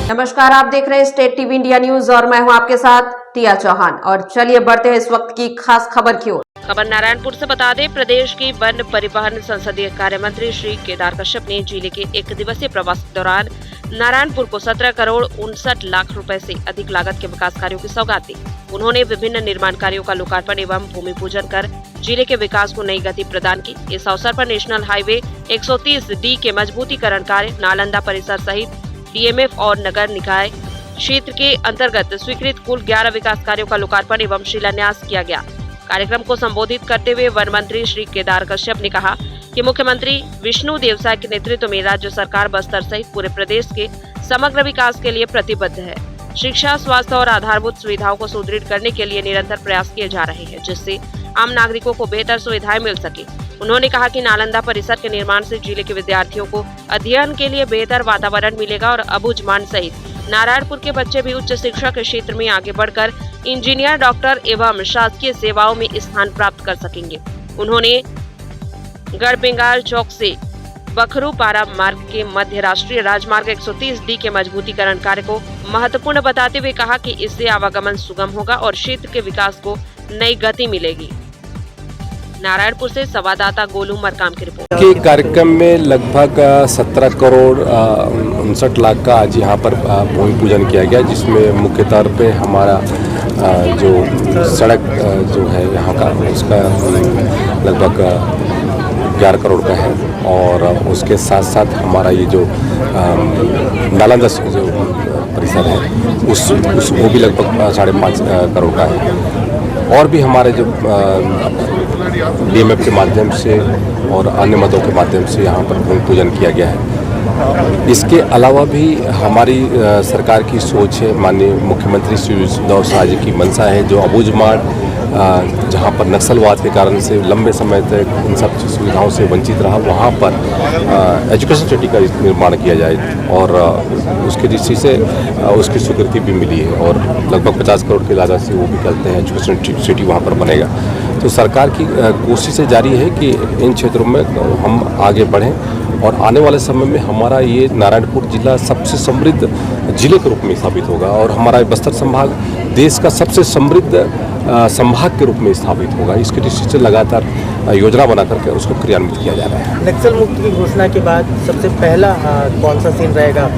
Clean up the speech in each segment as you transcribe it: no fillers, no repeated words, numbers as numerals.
नमस्कार, आप देख रहे हैं स्टेट टीवी इंडिया न्यूज और मैं हूं आपके साथ टिया चौहान। और चलिए बढ़ते हैं इस वक्त की खास खबर की ओर। खबर नारायणपुर से बता दें, प्रदेश के वन परिवहन संसदीय कार्य मंत्री श्री केदार कश्यप ने जिले के 1 दिवसीय प्रवास के दौरान नारायणपुर को 17 करोड़ 59 लाख रुपए से अधिक लागत के विकास कार्यों की सौगात दी। उन्होंने विभिन्न निर्माण कार्यों का लोकार्पण एवं भूमि पूजन कर जिले के विकास को नई गति प्रदान की। इस अवसर पर नेशनल हाईवे 130D के मजबूतीकरण कार्य, नालंदा परिसर सहित DMF और नगर निकाय क्षेत्र के अंतर्गत स्वीकृत कुल 11 विकास कार्यों का लोकार्पण एवं शिलान्यास किया गया। कार्यक्रम को संबोधित करते हुए वन मंत्री श्री केदार कश्यप ने कहा कि मुख्यमंत्री विष्णु देवसाय के नेतृत्व में राज्य सरकार बस्तर सहित पूरे प्रदेश के समग्र विकास के लिए प्रतिबद्ध है। शिक्षा, स्वास्थ्य और आधारभूत सुविधाओं को सुदृढ़ करने के लिए निरंतर प्रयास किए जा रहे हैं, जिससे आम नागरिकों को बेहतर सुविधाएं मिल सके। उन्होंने कहा कि नालंदा परिसर के निर्माण से जिले के विद्यार्थियों को अध्ययन के लिए बेहतर वातावरण मिलेगा और अबुझमाड़ सहित नारायणपुर के बच्चे भी उच्च शिक्षा के क्षेत्र में आगे बढ़कर इंजीनियर, डॉक्टर एवं शासकीय सेवाओं में स्थान प्राप्त कर सकेंगे। उन्होंने गढ़बेंगाल चौक से बखरूपारा मार्ग के मध्य राष्ट्रीय राजमार्ग 130D के मजबूतीकरण कार्य को महत्वपूर्ण बताते हुए कहा कि इससे आवागमन सुगम होगा और क्षेत्र के विकास को नई गति मिलेगी। नारायणपुर से संवाददाता गोलू मरकाम की रिपोर्ट। के कार्यक्रम में लगभग 17 करोड़ 59 लाख का आज यहाँ पर भूमि पूजन किया गया, जिसमें मुख्य तौर पे हमारा जो सड़क जो है यहाँ का उसका लगभग 11 करोड़ का है और उसके साथ साथ हमारा ये जो नालंदा जो परिसर है उस वो भी लगभग 5.5 करोड़ का है। और भी हमारे जो DMF के माध्यम से और अन्य मदों के माध्यम से यहाँ पर भूमि पूजन किया गया है। इसके अलावा भी हमारी सरकार की सोच है, माननीय मुख्यमंत्री श्री विष्णु देवसाय जी की मंशा है, जो अबुझमाड़ जहाँ पर नक्सलवाद के कारण से लंबे समय तक इन सब सुविधाओं से वंचित रहा, वहाँ पर एजुकेशन सिटी का निर्माण किया जाए और उसकी दृष्टि से उसकी स्वीकृति भी मिली है और लगभग 50 करोड़ की लागत से वो भी कहते हैं एजुकेशन सिटी वहाँ पर बनेगा। तो सरकार की कोशिशें जारी है कि इन क्षेत्रों में हम आगे बढ़ें और आने वाले समय में हमारा ये नारायणपुर जिला सबसे समृद्ध जिले के रूप में साबित होगा और हमारा बस्तर संभाग देश का सबसे समृद्ध संभाग के रूप में स्थापित होगा। इसकी दृष्टि से लगातार योजना बना करके उसको क्रियान्वित किया जा रहा है। नक्सल मुक्त की घोषणा के बाद सबसे पहला कौन सा सीन रहेगा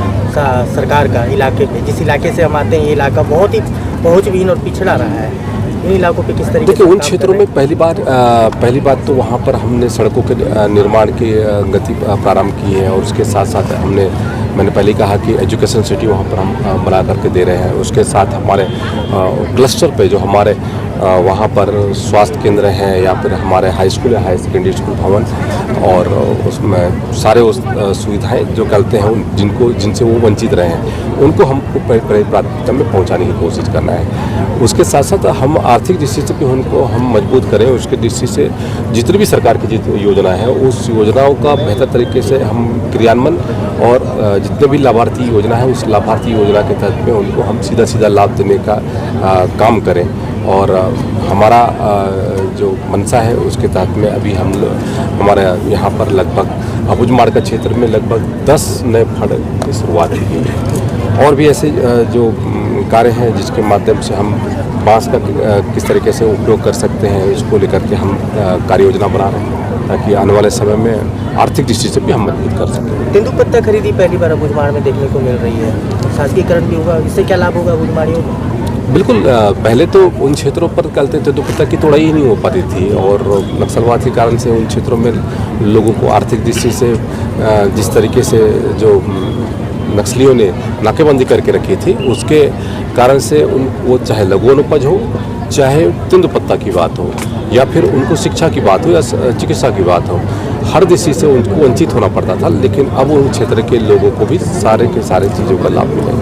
सरकार का इलाके पे? जिस इलाके से हम आते हैं ये इलाका बहुत ही पहुँचविहीन और पिछड़ा रहा है। इन इलाकों पे किस तरीके देखिए, उन क्षेत्रों में पहली बात तो वहाँ पर हमने सड़कों के निर्माण की गति प्रारंभ की है और उसके साथ साथ मैंने पहले कहा कि एजुकेशन सिटी वहाँ पर हम बना करके दे रहे हैं। उसके साथ हमारे क्लस्टर पे जो हमारे वहाँ पर स्वास्थ्य केंद्र हैं या फिर हमारे हाई स्कूल या हाई सेकेंडरी स्कूल भवन और उसमें सारे उस सुविधाएं जो कहते हैं जिनसे वो वंचित रहे हैं उनको हमको प्राथमिकता में पहुँचाने की कोशिश करना है। उसके साथ साथ हम आर्थिक दृष्टि से भी उनको हम मजबूत करें। उसके दृष्टि से जितनी भी सरकार की योजना है उस योजनाओं का बेहतर तरीके से हम क्रियान्वयन और जितने भी लाभार्थी योजना है उस लाभार्थी योजना के तहत में उनको हम सीधा लाभ देने का काम करें और हमारा जो मंशा है उसके तहत में अभी हमारे यहाँ पर लगभग अबुझमाड़ का क्षेत्र में लगभग 10 नए फंड की शुरुआत की है और भी ऐसे जो कार्य हैं जिसके माध्यम से हम बांस का किस तरीके से उपयोग कर सकते हैं इसको लेकर के हम कार्य योजना बना रहे हैं ताकि आने वाले समय में आर्थिक दृष्टि से भी हम मजबूत कर सकें। तेंदुपत्ता खरीदी पहली बार अबुझमाड़ में देखने को मिल रही है, शासकीयकरण भी होगा, इससे क्या लाभ होगा अबुझमाड़ियों को? बिल्कुल, पहले तो उन क्षेत्रों पर कहते तेंदुपत्ता की तोड़ाई ही नहीं हो पाती थी और नक्सलवाद के कारण से उन क्षेत्रों में लोगों को आर्थिक दृष्टि से जिस तरीके से जो नक्सलियों ने नाकेबंदी करके रखी थी उसके कारण से वो चाहे लघु वनोपज हो, चाहे तेंदुपत्ता की बात हो या फिर उनको शिक्षा की बात हो या चिकित्सा की बात हो, हर दृष्टि से उनको वंचित होना पड़ता था। लेकिन अब उन क्षेत्र के लोगों को भी सारे के सारे चीज़ों का लाभ मिलेगा।